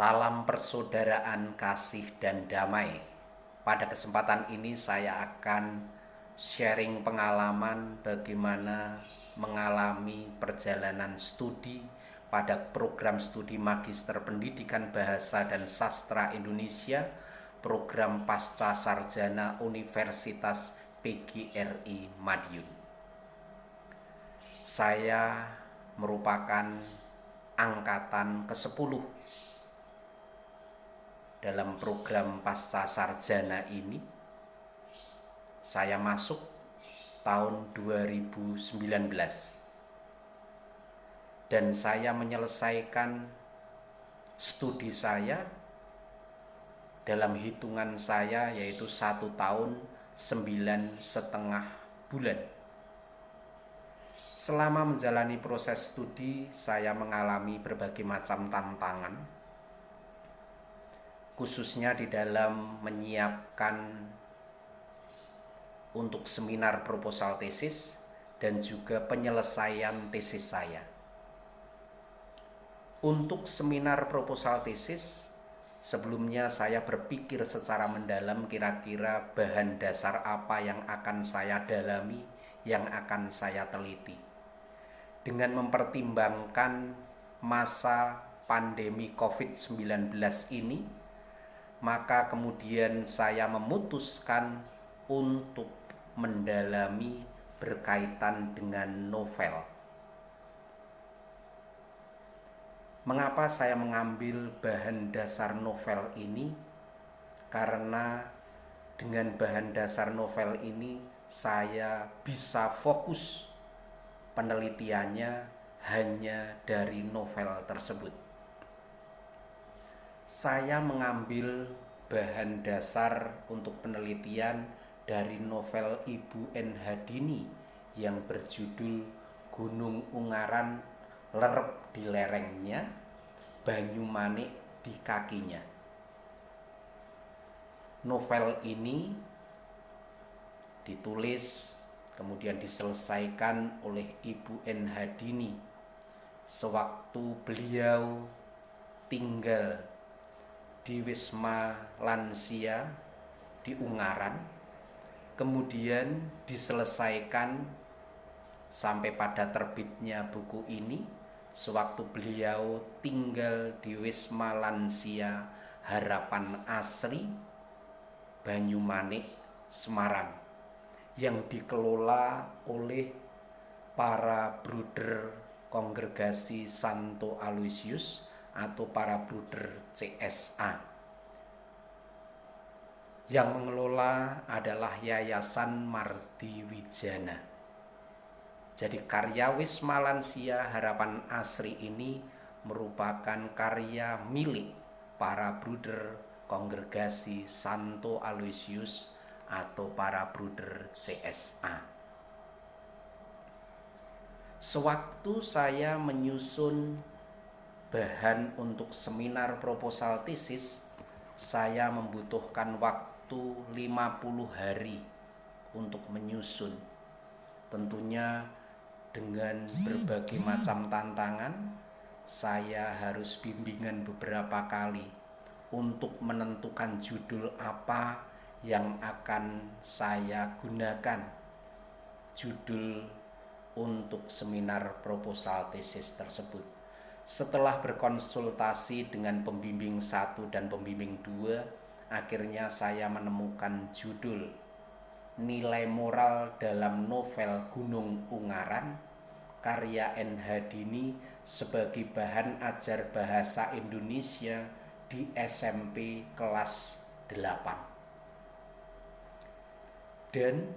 Salam persaudaraan kasih dan damai. Pada kesempatan ini saya akan sharing pengalaman bagaimana mengalami perjalanan studi pada program studi Magister Pendidikan Bahasa dan Sastra Indonesia, program Pasca Sarjana Universitas PGRI Madiun. Saya merupakan angkatan ke-10 dalam program Pasca Sarjana ini. Saya masuk tahun 2019 dan saya menyelesaikan studi saya dalam hitungan saya yaitu 1 tahun 9,5 bulan. Selama menjalani proses studi, saya mengalami berbagai macam tantangan, khususnya di dalam menyiapkan untuk seminar proposal tesis dan juga penyelesaian tesis saya. Untuk seminar proposal tesis, sebelumnya saya berpikir secara mendalam kira-kira bahan dasar apa yang akan saya dalami, yang akan saya teliti. Dengan mempertimbangkan masa pandemi COVID-19 ini, maka kemudian saya memutuskan untuk mendalami berkaitan dengan novel. Mengapa saya mengambil bahan dasar novel ini? Karena dengan bahan dasar novel ini saya bisa fokus penelitiannya hanya dari novel tersebut. Saya mengambil bahan dasar untuk penelitian dari novel Ibu N. Hadini yang berjudul Gunung Ungaran lerep di lerengnya, banyu manik di kakinya. Novel ini ditulis kemudian diselesaikan oleh Ibu N. Hadini sewaktu beliau tinggal di Wisma Lansia di Ungaran, kemudian diselesaikan sampai pada terbitnya buku ini sewaktu beliau tinggal di Wisma Lansia Harapan Asri, Banyumanik, Semarang, yang dikelola oleh para bruder Kongregasi Santo Aloysius atau para bruder CSA. Yang mengelola adalah Yayasan Mardi Wijana. Jadi karya Wisma Lansia Harapan Asri ini merupakan karya milik para bruder Kongregasi Santo Aloysius atau para bruder CSA. Sewaktu saya menyusun bahan untuk seminar proposal tesis, saya membutuhkan waktu 50 hari untuk menyusun. Tentunya dengan berbagai macam tantangan, saya harus bimbingan beberapa kali untuk menentukan judul apa yang akan saya gunakan, judul untuk seminar proposal tesis tersebut. Setelah berkonsultasi dengan pembimbing 1 dan pembimbing 2, akhirnya saya menemukan judul Nilai Moral dalam Novel Gunung Ungaran karya N. Hadini sebagai bahan ajar bahasa Indonesia di SMP kelas 8. Dan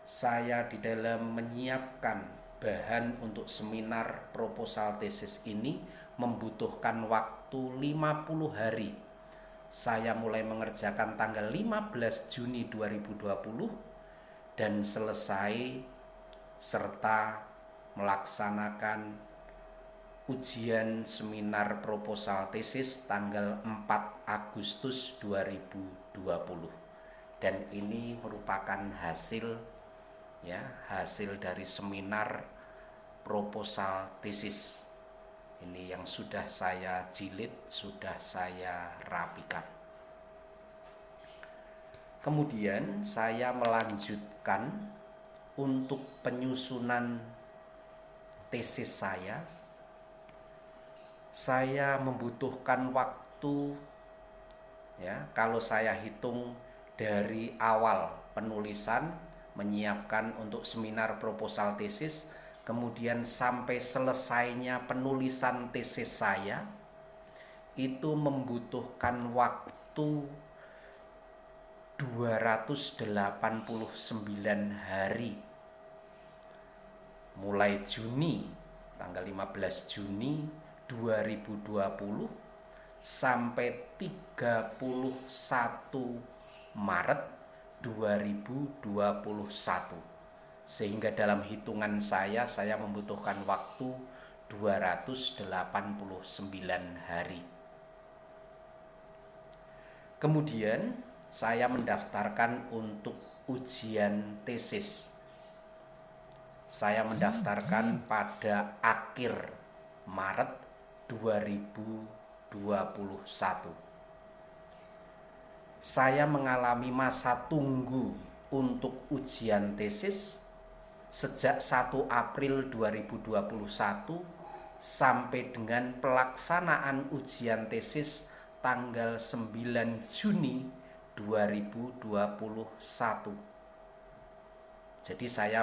saya di dalam menyiapkan bahan untuk seminar proposal tesis ini membutuhkan waktu 50 hari. Saya mulai mengerjakan tanggal 15 Juni 2020 dan selesai serta melaksanakan ujian seminar proposal tesis tanggal 4 Agustus 2020. Dan ini merupakan hasil dari seminar proposal tesis. Ini yang sudah saya jilid, sudah saya rapikan. Kemudian saya melanjutkan untuk penyusunan tesis saya. Saya membutuhkan waktu, ya, kalau saya hitung dari awal penulisan, menyiapkan untuk seminar proposal tesis, kemudian sampai selesainya penulisan tesis saya, itu membutuhkan waktu 289 hari. Mulai Juni, tanggal 15 Juni 2020 sampai 31 Maret 2021. Sehingga dalam hitungan saya membutuhkan waktu 289 hari. Kemudian saya mendaftarkan untuk ujian tesis. Saya mendaftarkan pada akhir Maret 2021. Saya mengalami masa tunggu untuk ujian tesis sejak 1 April 2021 sampai dengan pelaksanaan ujian tesis tanggal 9 Juni 2021. Jadi saya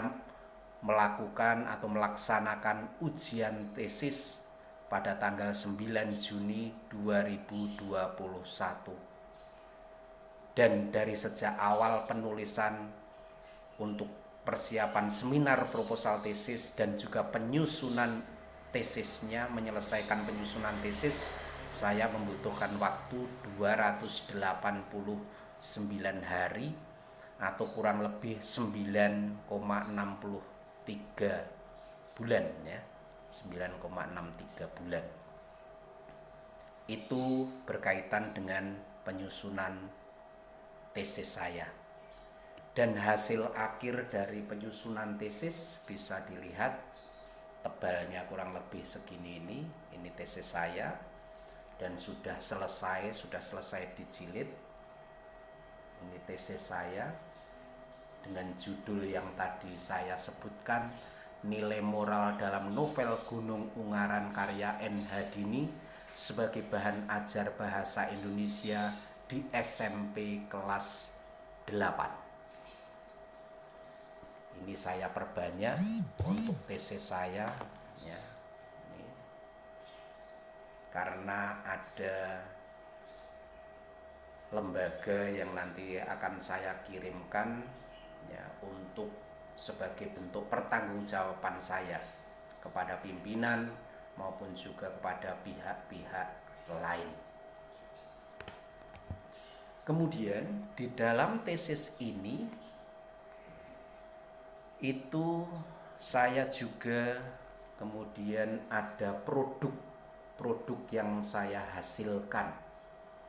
melakukan atau melaksanakan ujian tesis pada tanggal 9 Juni 2021. Dan dari sejak awal penulisan untuk persiapan seminar proposal tesis dan juga penyusunan tesisnya, menyelesaikan penyusunan tesis, saya membutuhkan waktu 289 hari atau kurang lebih 9,63 bulan, ya. 9,63 bulan. Itu berkaitan dengan penyusunan tesis saya. Dan hasil akhir dari penyusunan tesis bisa dilihat, tebalnya kurang lebih segini ini tesis saya, dan sudah selesai dijilid. Ini tesis saya dengan judul yang tadi saya sebutkan, Nilai Moral dalam Novel Gunung Ungaran karya N. Hadini sebagai bahan ajar bahasa Indonesia di SMP kelas 8. Ini saya perbanyak untuk tesis saya, ya. Ini. Karena ada lembaga yang nanti akan saya kirimkan, ya, untuk sebagai bentuk pertanggungjawaban saya kepada pimpinan maupun juga kepada pihak-pihak lain. Kemudian di dalam tesis ini itu saya juga kemudian ada produk yang saya hasilkan.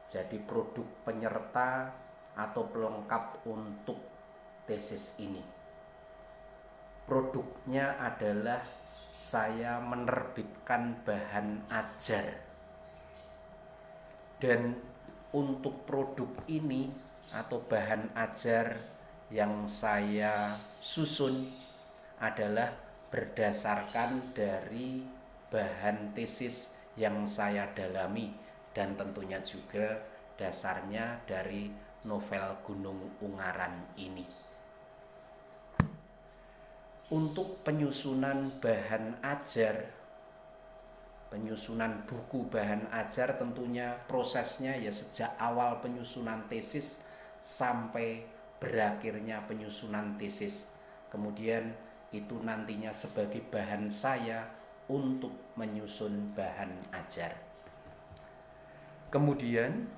Jadi produk penyerta atau pelengkap untuk tesis ini. Produknya adalah saya menerbitkan bahan ajar. Dan untuk produk ini atau bahan ajar yang saya susun adalah berdasarkan dari bahan tesis yang saya dalami, dan tentunya juga dasarnya dari novel Gunung Ungaran ini. Untuk penyusunan bahan ajar, penyusunan buku bahan ajar, tentunya prosesnya ya sejak awal penyusunan tesis sampai berakhirnya penyusunan tesis. Kemudian itu nantinya sebagai bahan saya untuk menyusun bahan ajar. Kemudian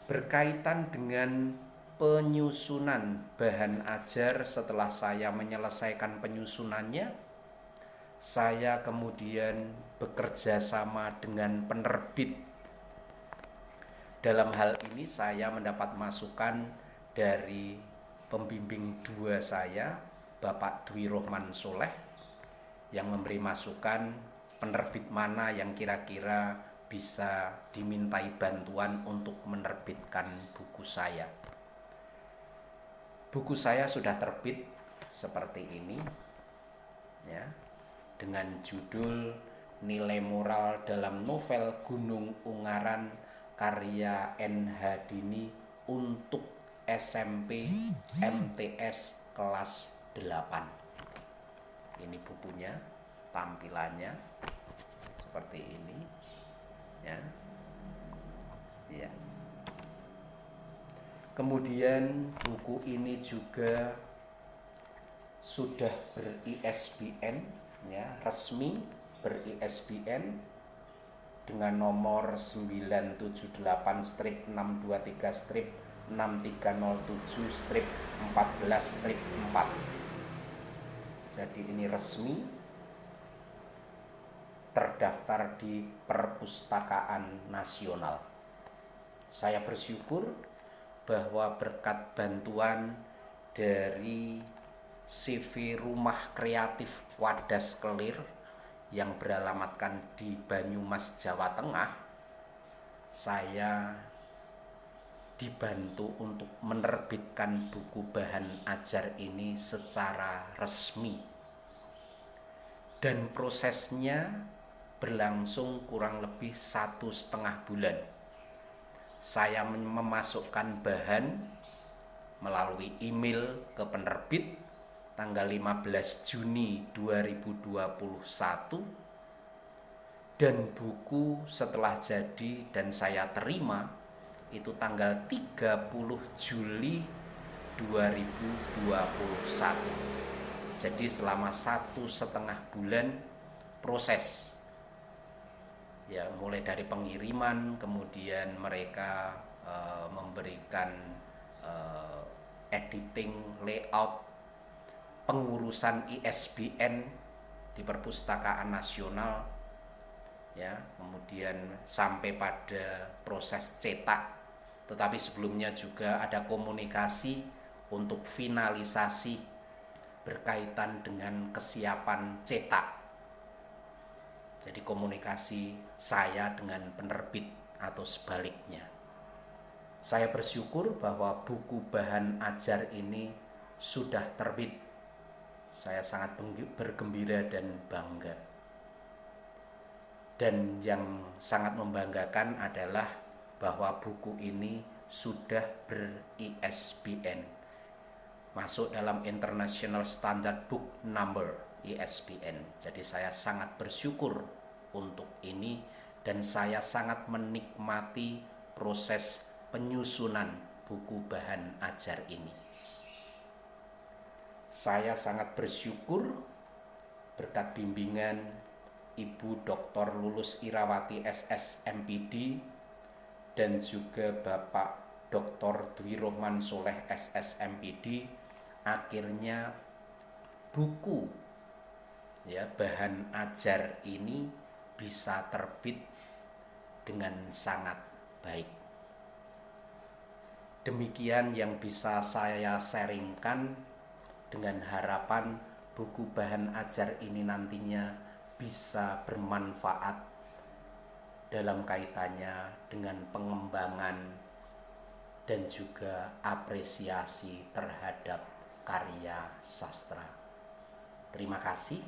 berkaitan dengan penyusunan bahan ajar, setelah saya menyelesaikan penyusunannya, saya kemudian bekerja sama dengan penerbit. Dalam hal ini saya mendapat masukan dari pembimbing 2 saya, Bapak Dwi Rohman Soleh, yang memberi masukan penerbit mana yang kira-kira bisa dimintai bantuan untuk menerbitkan buku saya. Buku saya sudah terbit seperti ini ya, dengan judul Nilai Moral dalam Novel Gunung Ungaran karya N.H. Dini untuk SMP MTS kelas 8. Ini bukunya, tampilannya seperti ini ya. Ya. Kemudian buku ini juga sudah ber-ISBN ya, resmi ber-ISBN dengan nomor 978-6307-6307-14-4. Jadi ini resmi terdaftar di Perpustakaan Nasional. Saya bersyukur bahwa berkat bantuan dari CV Rumah Kreatif Wadas Kelir yang beralamatkan di Banyumas, Jawa Tengah, saya dibantu untuk menerbitkan buku bahan ajar ini secara resmi. Dan prosesnya berlangsung kurang lebih 1,5 bulan. Saya memasukkan bahan melalui email ke penerbit tanggal 15 Juni 2021, dan buku setelah jadi dan saya terima itu tanggal 30 Juli 2021. Jadi selama 1,5 bulan proses ya, mulai dari pengiriman, kemudian mereka memberikan editing, layout, pengurusan ISBN di Perpustakaan Nasional ya, kemudian sampai pada proses cetak. Tetapi sebelumnya juga ada komunikasi untuk finalisasi berkaitan dengan kesiapan cetak. Jadi komunikasi saya dengan penerbit atau sebaliknya. Saya bersyukur bahwa buku bahan ajar ini sudah terbit. Saya sangat bergembira dan bangga. Dan yang sangat membanggakan adalah bahwa buku ini sudah ber-ISBN, masuk dalam International Standard Book Number ISBN. Jadi saya sangat bersyukur untuk ini, dan saya sangat menikmati proses penyusunan buku bahan ajar ini. Saya sangat bersyukur berkat bimbingan Ibu Dr. Lulus Irawati SS MPD dan juga Bapak Dr. Dwi Rohman Soleh SS MPD, akhirnya buku ya bahan ajar ini bisa terbit dengan sangat baik. Demikian yang bisa saya sharingkan, dengan harapan buku bahan ajar ini nantinya bisa bermanfaat dalam kaitannya dengan pengembangan dan juga apresiasi terhadap karya sastra. Terima kasih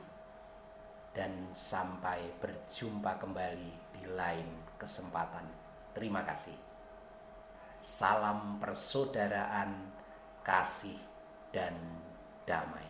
dan sampai berjumpa kembali di lain kesempatan. Terima kasih. Salam persaudaraan, kasih, dan damai.